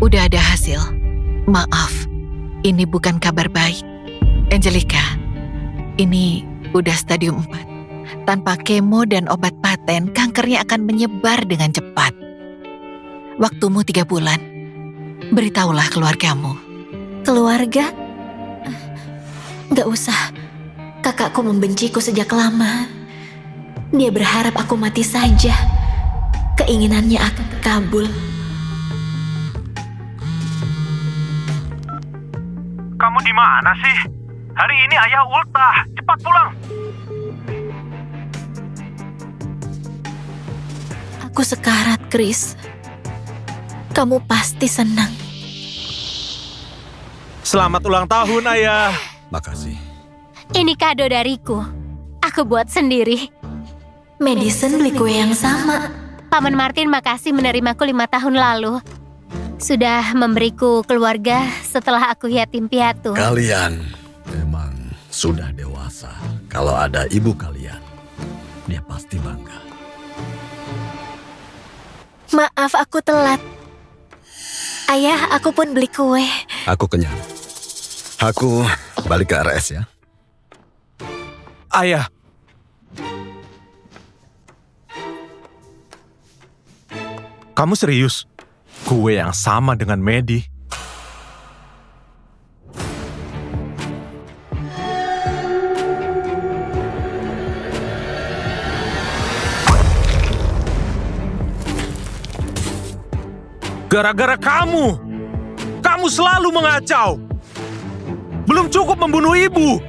Udah ada hasil. Maaf, ini bukan kabar baik. Angelica, ini udah stadium 4. Tanpa kemo dan obat paten, kankernya akan menyebar dengan cepat. Waktumu 3 bulan. Beritahulah keluargamu. Keluarga? Gak usah. Kakakku membenciku sejak lama. Dia berharap aku mati saja. Keinginannya akan terkabul. Kamu di mana sih? Hari ini ayah ultah. Cepat pulang. Aku sekarat, Chris. Kamu pasti senang. Selamat ulang tahun, ayah. Makasih. Ini kado dariku. Aku buat sendiri. Madison beli kue yang sama. Paman Martin makasih menerimaku 5 tahun lalu. Sudah memberiku keluarga setelah aku yatim piatu. Kalian memang sudah dewasa. Kalau ada ibu kalian, dia pasti bangga. Maaf, aku telat. Ayah, aku pun beli kue. Aku kenyang. Aku balik ke RS ya. Ayah. Kamu serius? Kue yang sama dengan Medi. Gara-gara kamu. Kamu selalu mengacau. Belum cukup membunuh ibu.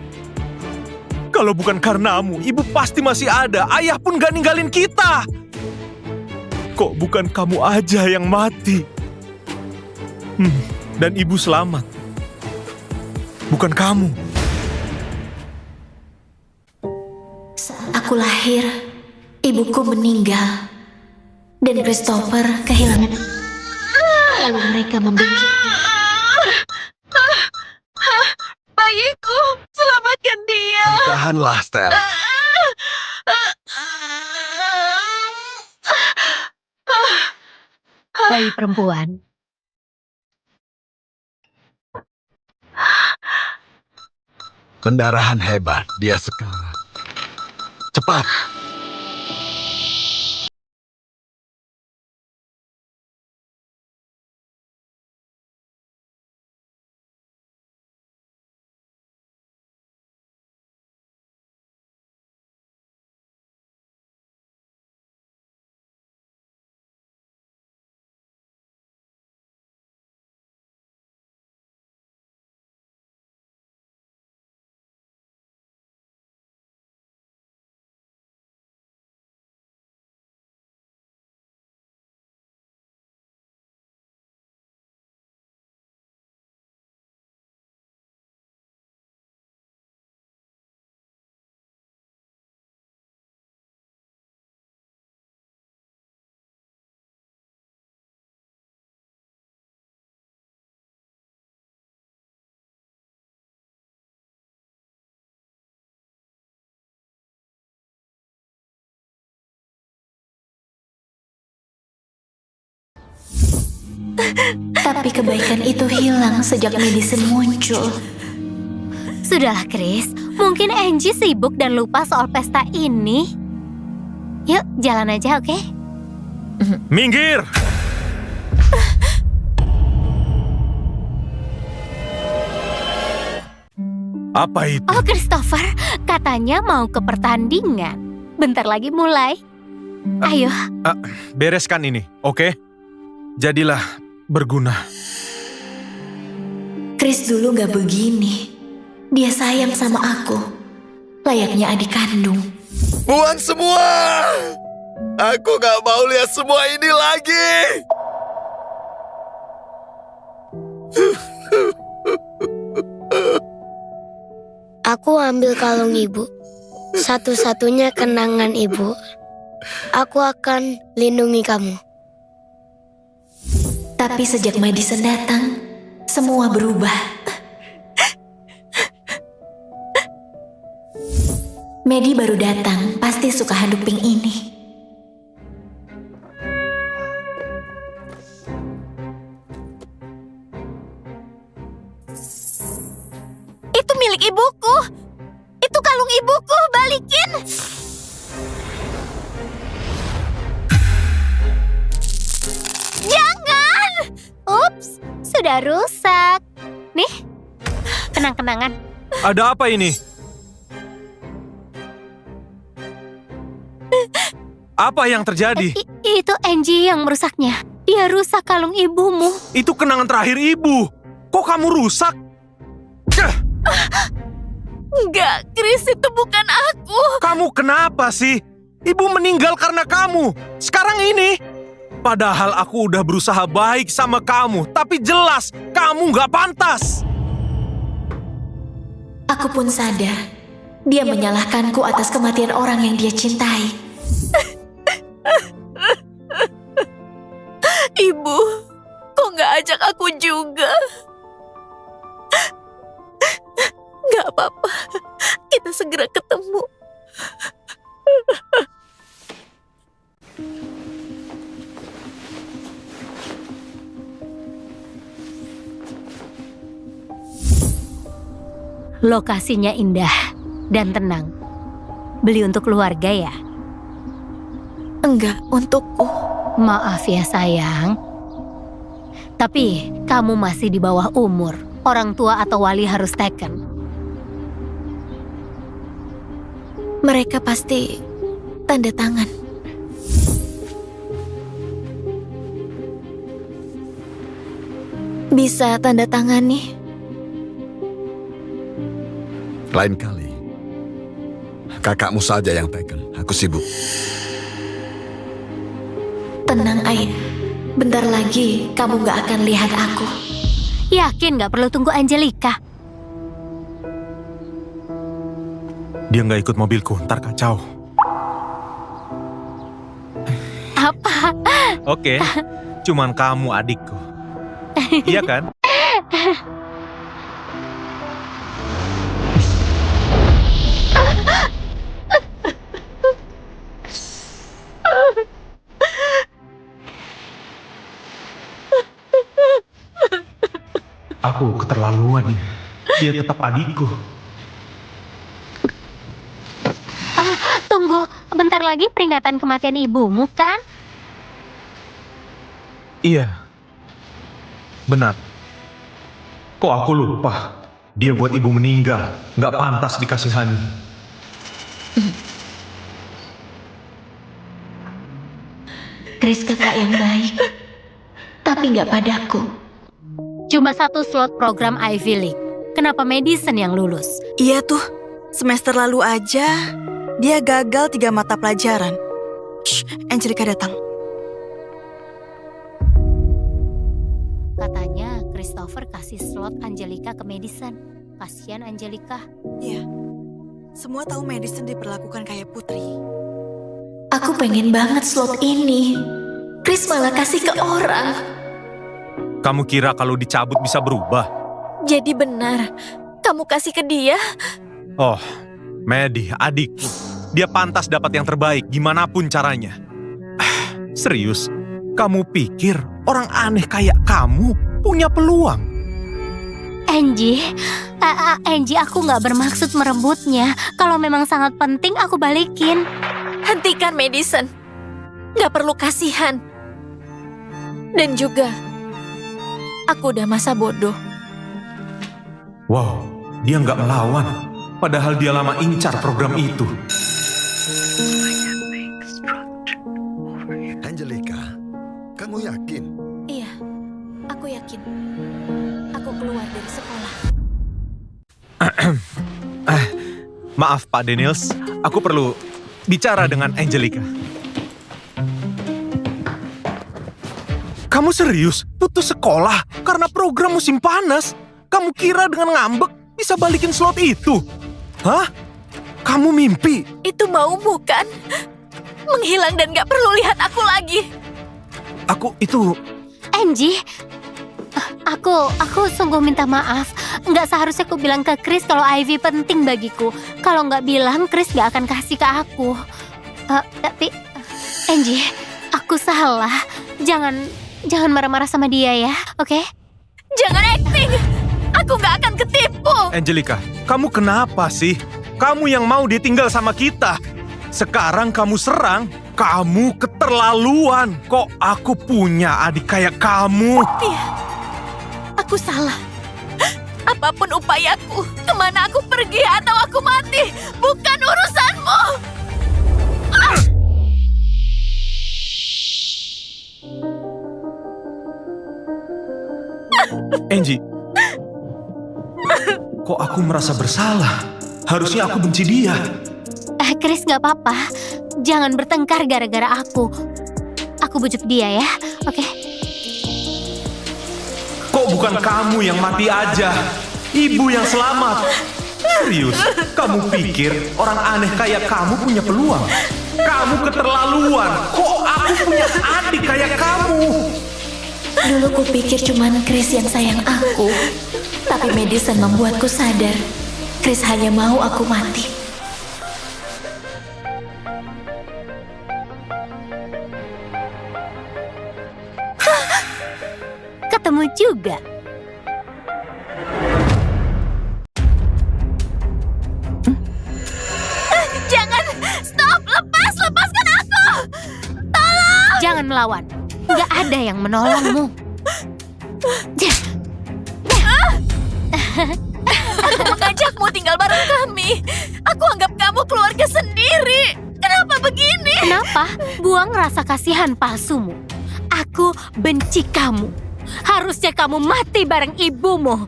Kalau bukan karenamu, ibu pasti masih ada. Ayah pun gak ninggalin kita. Kok bukan kamu aja yang mati? Dan ibu selamat. Bukan kamu. Saat aku lahir, ibuku meninggal. Dan Christopher kehilangan. Lalu mereka membenci. Bayiku, selamatkan dia. Tahanlah, Stel. Bayi perempuan. Pendarahan hebat, dia sekarang. Cepat. Tapi kebaikan itu hilang sejak Madison muncul. Sudahlah, Chris. Mungkin Angie sibuk dan lupa soal pesta ini. Yuk, jalan aja, oke? Minggir! Apa itu? Oh, Christopher, katanya mau ke pertandingan. Bentar lagi mulai. Ayo. Bereskan ini, oke? Jadilah berguna. Chris dulu gak begini. Dia sayang sama aku. Layaknya adik kandung. Buang semua! Aku gak mau lihat semua ini lagi! Aku ambil kalung ibu. Satu-satunya kenangan ibu. Aku akan lindungi kamu. Tapi sejak Madison datang, semua berubah. Maddie baru datang, pasti suka handuk pink ini. milik ibuku. Itu kalung ibuku, balikin. Jangan! Ups, sudah rusak. Nih, kenang-kenangan. Ada apa ini? Apa yang terjadi? Itu Angie yang merusaknya. Dia rusak kalung ibumu. Itu kenangan terakhir ibu. Kok kamu rusak? Enggak, Chris, itu bukan aku. Kamu kenapa sih? Ibu meninggal karena kamu. Sekarang ini. Padahal aku udah berusaha baik sama kamu. Tapi jelas, kamu gak pantas. Aku pun sadar. Dia menyalahkanku atas kematian orang yang dia cintai. Ibu, kok nggak ajak aku juga? Nggak apa-apa, kita segera ketemu. Lokasinya indah dan tenang. Beli untuk keluarga ya? Enggak, untukku. Maaf ya sayang. Tapi kamu masih di bawah umur. Orang tua atau wali harus taken. Mereka pasti tanda tangan. Bisa tanda tangan nih. Lain kali. Kakakmu saja yang taken. Aku sibuk. Tenang, Ayah. Bentar lagi kamu gak akan lihat aku. Yakin gak perlu tunggu Angelica? Dia nggak ikut mobilku, ntar kacau. Apa? Oke, cuman kamu adikku. Iya kan? Aku keterlaluan. Dia tetap adikku. Tunggu, bentar lagi peringatan kematian ibumu kan? Iya. Benar. Kok aku lupa? Dia buat ibu meninggal. Nggak pantas dikasihani. Chris kakak yang baik. Tapi gak padaku. Cuma satu slot program Ivy League. Kenapa Madison yang lulus? Iya tuh, semester lalu aja dia gagal 3 mata pelajaran. Shh, Angelica datang. Katanya Christopher kasih slot Angelica ke Madison. Kasian Angelica. Iya, semua tahu Madison diperlakukan kayak putri. Aku pengen banget slot ini. Chris malah kasih ke orang. Kamu kira kalau dicabut bisa berubah? Jadi benar, kamu kasih ke dia? Oh, Maddie, adikku. Dia pantas dapat yang terbaik, gimana pun caranya. Serius, kamu pikir orang aneh kayak kamu punya peluang? Angie, aku nggak bermaksud merebutnya. Kalau memang sangat penting, aku balikin. Hentikan, Madison. Gak perlu kasihan. Dan juga, aku udah masa bodoh. Wow, dia nggak melawan. Padahal dia lama incar program itu. Angelica, kamu yakin? Iya, aku yakin. Aku keluar dari sekolah. Maaf Pak Daniels, aku perlu bicara dengan Angelica. Kamu serius putus sekolah karena program musim panas? Kamu kira dengan ngambek bisa balikin slot itu? Hah? Kamu mimpi? Itu maumu kan? Menghilang dan gak perlu lihat aku lagi. Angie, aku sungguh minta maaf. Nggak seharusnya aku bilang ke Chris kalau Ivy penting bagiku. Kalau nggak bilang, Chris nggak akan kasih ke aku. Tapi, Angie, aku salah. Jangan marah-marah sama dia ya, oke? Jangan acting. aku nggak akan ketipu. Angelica, kamu kenapa sih? Kamu yang mau ditinggal sama kita. Sekarang kamu serang. Kamu keterlaluan. Kok aku punya adik kayak kamu? Iya, aku salah. Apapun upayaku, kemana aku pergi atau aku mati, bukan urusanmu. Angie, kok aku merasa bersalah? Harusnya aku benci dia. Chris, nggak apa-apa. Jangan bertengkar gara-gara aku. Aku bujuk dia ya, oke? Kok bukan kamu yang mati aja? Ibu yang selamat. Serius, kamu pikir orang aneh kayak kamu punya peluang? Kamu keterlaluan. Kok aku punya adik kayak kamu? Dulu kupikir cuman Chris yang sayang aku. Tapi Madison membuatku sadar. Chris hanya mau aku mati. Ketemu juga. Jangan, stop, lepaskan aku. Jangan melawan. Nggak ada yang menolongmu. Aku mengajakmu tinggal bareng kami. Aku anggap kamu keluarga sendiri. Kenapa begini? Kenapa? Buang rasa kasihan palsumu. Aku benci kamu. Harusnya kamu mati bareng ibumu.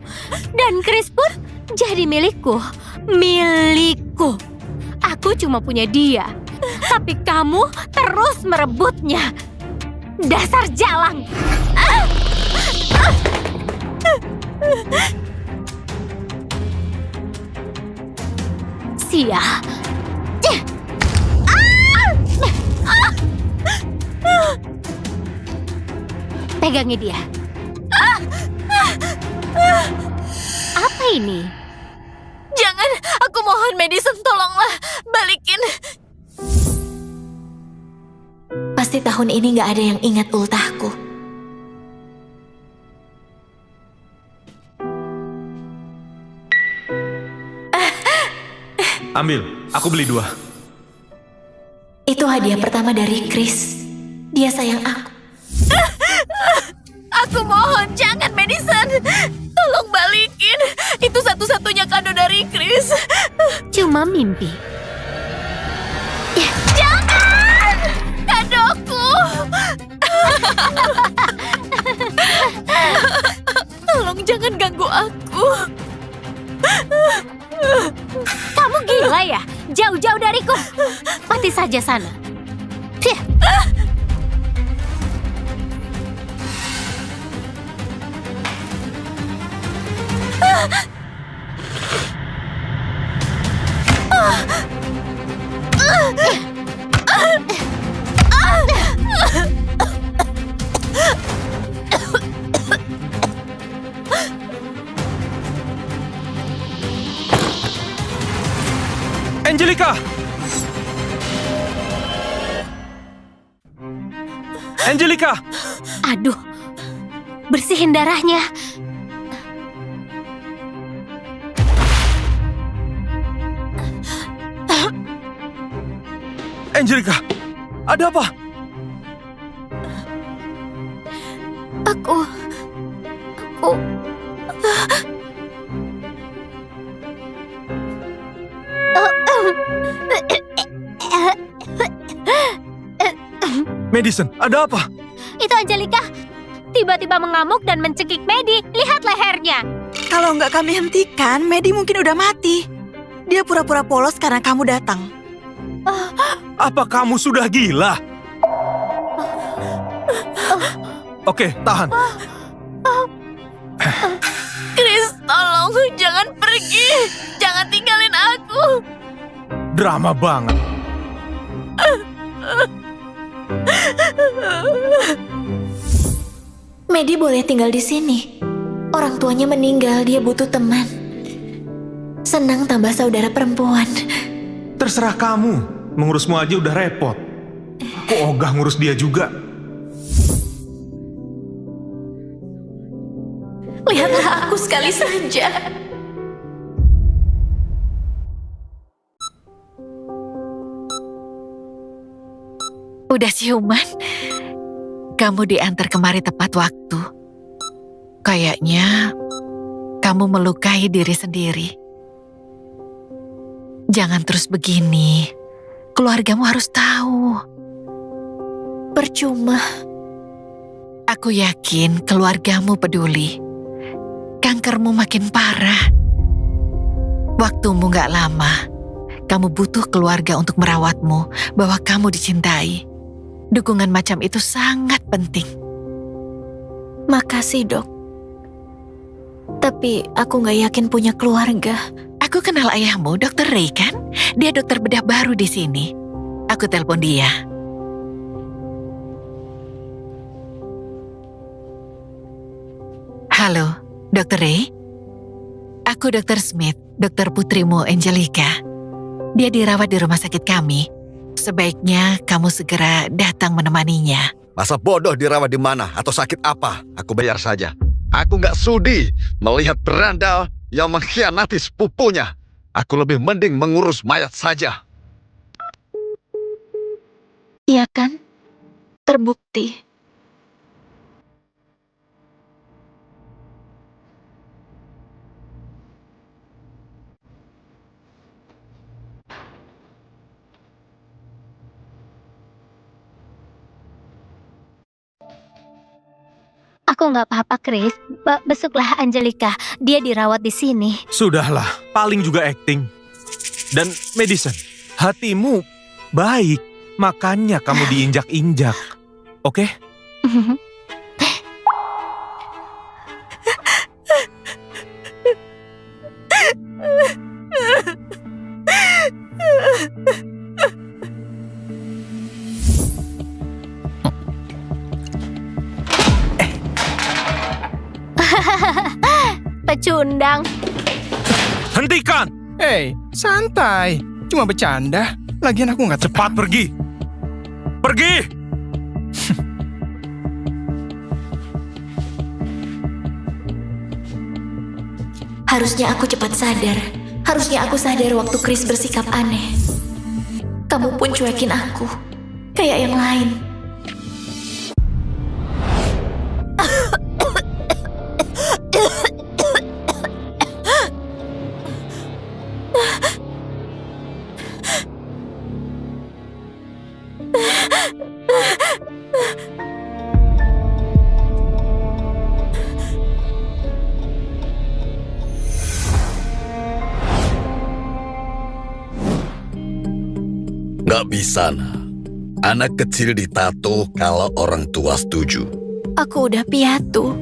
Dan Chris pun jadi milikku. Milikku. Aku cuma punya dia. Tapi kamu terus merebutnya. Dasar jalang. Sia. Pegangi dia. Apa ini? Jangan, aku mohon Madison, tolonglah. Balikin. Pasti tahun ini gak ada yang ingat ultahku. Ambil, aku beli 2. Itu hadiah pertama dari Chris. Dia sayang aku. Aku mohon, jangan Madison. Tolong balikin. Itu satu-satunya kado dari Chris. Cuma mimpi. Jangan! Kadoku! Tolong jangan ganggu aku. Kamu gila ya? Jauh-jauh dariku. Mati saja sana. Fih. Angelica! Angelica! Aduh. Bersihin darahnya. Angelica! Ada apa? Aku... Madison, ada apa? Itu Angelica. Tiba-tiba mengamuk dan mencekik Maddie. Lihat lehernya. Kalau nggak kami hentikan, Maddie mungkin udah mati. Dia pura-pura polos karena kamu datang. Apa kamu sudah gila? Oke, tahan. Chris, tolong jangan pergi. Jangan tinggalin aku. Drama banget. Maddie boleh tinggal di sini. Orang tuanya meninggal, dia butuh teman. Senang tambah saudara perempuan. Terserah kamu. Mengurusmu aja udah repot. Kok ogah ngurus dia juga? Lihatlah aku sekali saja. Udah siuman? Kamu diantar kemari tepat waktu. Kayaknya kamu melukai diri sendiri. Jangan terus begini. Keluargamu harus tahu. Percuma. Aku yakin keluargamu peduli. Kankermu makin parah. Waktumu gak lama. Kamu butuh keluarga untuk merawatmu, bahwa kamu dicintai. Dukungan macam itu sangat penting. Makasih, Dok. Tapi aku gak yakin punya keluarga. Aku kenal ayahmu, Dr. Ray kan? Dia dokter bedah baru di sini. Aku telepon dia. Halo, Dr. Ray? Aku Dr. Smith, dokter putrimu Angelica. Dia dirawat di rumah sakit kami. Sebaiknya kamu segera datang menemaninya. Masa bodoh dirawat di mana atau sakit apa? Aku bayar saja. Aku nggak sudi melihat berandal yang mengkhianati sepupunya. Aku lebih mending mengurus mayat saja. Iya kan? Terbukti. Aku nggak apa-apa, Chris. Besoklah Angelica. Dia dirawat di sini. Sudahlah, paling juga acting. Dan Madison, hatimu baik, makanya kamu diinjak-injak. Oke? Pecundang. Hentikan! Hei, santai. Cuma bercanda. Lagian aku nggak Cepat pergi! Pergi! Harusnya aku cepat sadar. Harusnya aku sadar waktu Chris bersikap aneh. Kamu pun cuekin aku. Kayak yang lain. Nggak bisa, nah. Anak kecil ditato kalau orang tua setuju. Aku udah piatu.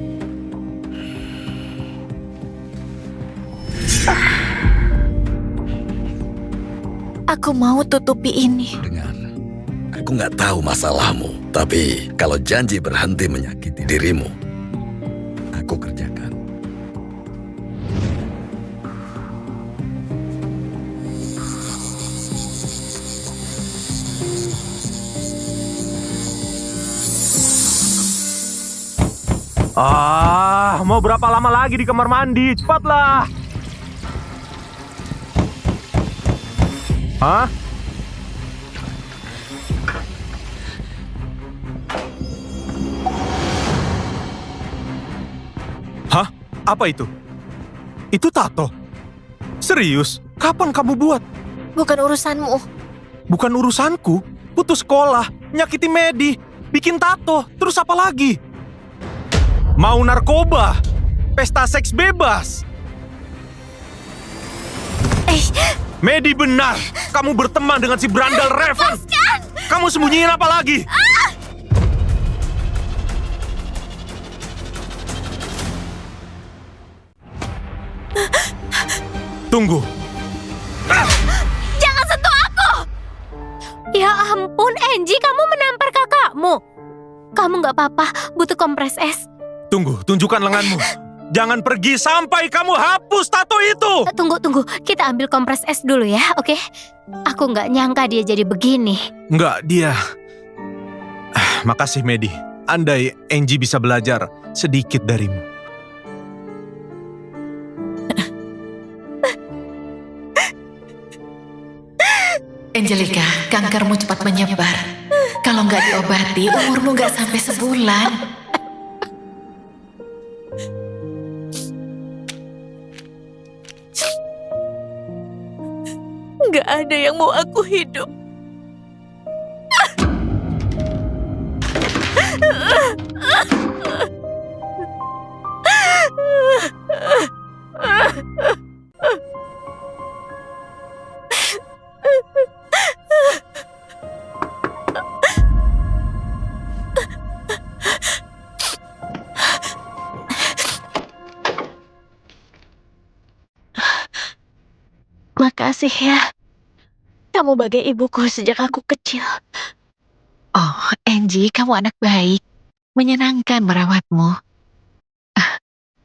Aku mau tutupi ini. Dengar, aku nggak tahu masalahmu, tapi kalau janji berhenti menyakiti dirimu, aku kerjakan. Mau berapa lama lagi di kamar mandi? Cepatlah! Hah? Hah? Apa itu? Itu tato? Serius? Kapan kamu buat? Bukan urusanmu. Bukan urusanku. Putus sekolah, nyakiti Medi, bikin tato, terus apa lagi? Mau narkoba, pesta seks bebas. Medi benar, kamu berteman dengan si berandal Raven. Kamu sembunyiin apa lagi? Tunggu. Jangan sentuh aku! Ya ampun, Angie, kamu menampar kakakmu. Kamu nggak apa-apa, butuh kompres es. Tunggu, tunjukkan lenganmu. Jangan pergi sampai kamu hapus tato itu. Tunggu, kita ambil kompres es dulu ya, oke? Aku nggak nyangka dia jadi begini. Enggak, dia... Makasih, Medi. Andai Angie bisa belajar sedikit darimu. Angelica, kankermu cepat menyebar. Kalau nggak diobati, umurmu nggak sampai sebulan. Nggak ada yang mau aku hidup. Makasih ya. Kamu bagai ibuku sejak aku kecil. Oh, Angie, kamu anak baik. Menyenangkan merawatmu.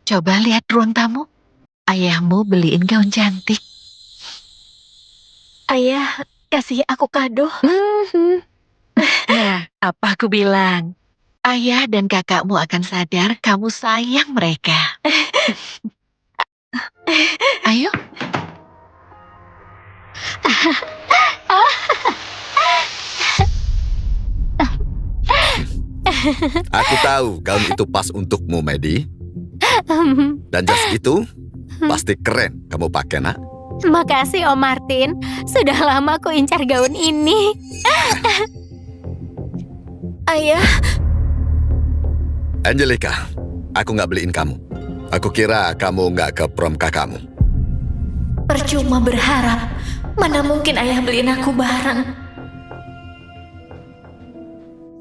Coba lihat ruang tamu. Ayahmu beliin gaun cantik. Ayah, kasih aku kado. Nah, apa aku bilang? Ayah dan kakakmu akan sadar kamu sayang mereka. Ayo. Aku tahu gaun itu pas untukmu, Maddie. Dan jas itu pasti keren kamu pakai, nak. Makasih Om Martin. Sudah lama aku incar gaun ini. Ayah, Angelica, aku nggak beliin kamu. Aku kira kamu nggak ke prom kakakmu. percuma berharap. Mana mungkin ayah beliin aku barang.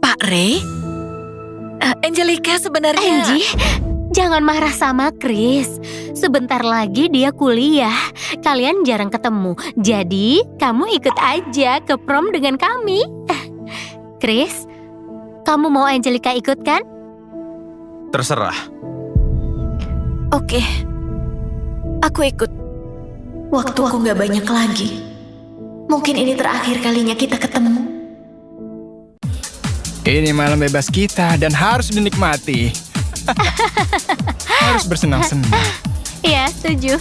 Pak Ray? Angelica sebenarnya... Angie, jangan marah sama Chris. Sebentar lagi dia kuliah. Kalian jarang ketemu. Jadi, kamu ikut aja ke prom dengan kami. Chris, kamu mau Angelica ikut kan? Terserah. Oke, aku ikut. Waktuku nggak banyak lagi. Mungkin ini terakhir kalinya kita ketemu. Ini malam bebas kita dan harus dinikmati. Harus bersenang-senang. Iya, setuju.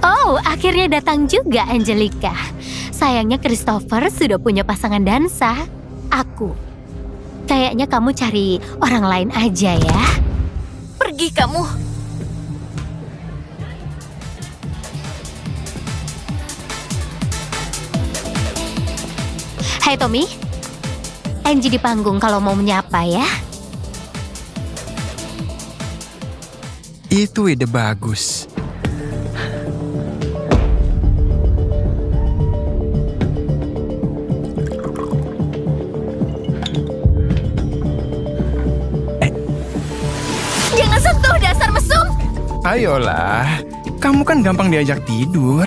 Oh, akhirnya datang juga Angelica. Sayangnya Christopher sudah punya pasangan dansa. Aku. Kayaknya kamu cari orang lain aja ya. Pergi kamu. Hai Tommy. Angie di panggung kalau mau menyapa ya. Itu ide bagus. Jangan sentuh dasar mesum. Ayolah, kamu kan gampang diajak tidur.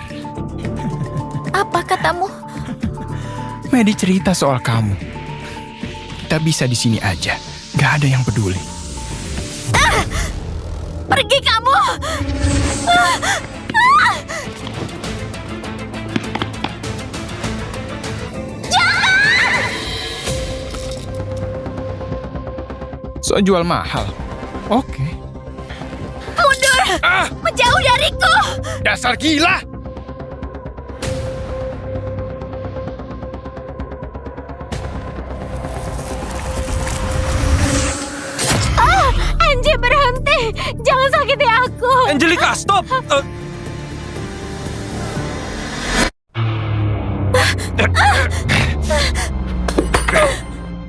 Apa katamu? Maddie cerita soal kamu. Kita bisa di sini aja. Gak ada yang peduli. Pergi kamu. So jual mahal. Oke. Mundur. Menjauh dariku. Dasar gila! Angie berhenti. Jangan sakiti aku. Angelica, stop!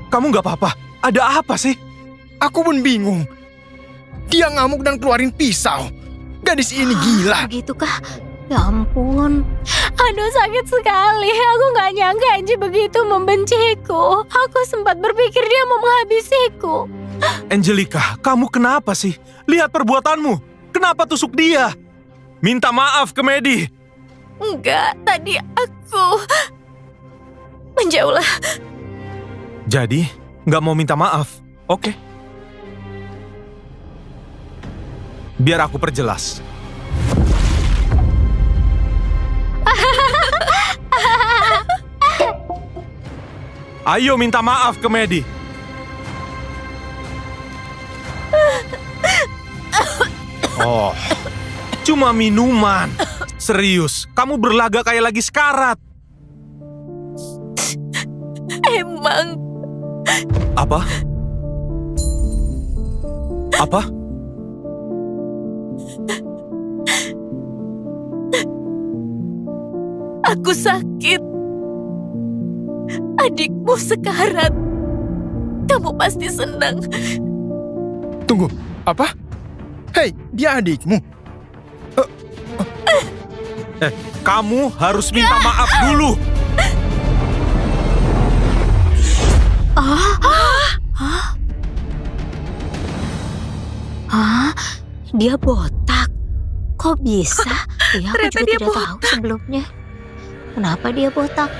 Kamu nggak apa-apa? Ada apa sih? Aku pun bingung. Dia ngamuk dan keluarin pisau. Gadis ini gila. Begitukah? Ya ampun. Aduh sakit sekali. Aku gak nyangka Angie begitu membenciku. Aku sempat berpikir dia mau menghabisiku. Angelica, kamu kenapa sih? Lihat perbuatanmu. Kenapa tusuk dia? Minta maaf ke Maddie. Enggak, tadi aku... Menjauhlah. Jadi, nggak mau minta maaf? Oke. Biar aku perjelas. Ayo minta maaf ke Maddie. Oh, cuma minuman. Serius, kamu berlagak kayak lagi sekarat. Emang Apa? Apa? aku sakit. Adikmu sekarat. Kamu pasti senang. Tunggu, apa? Hei, dia adikmu. Kamu harus minta maaf dulu. Dia botak. Kok bisa? Ya, aku Ternyata juga dia tidak tahu sebelumnya. Kenapa dia botak?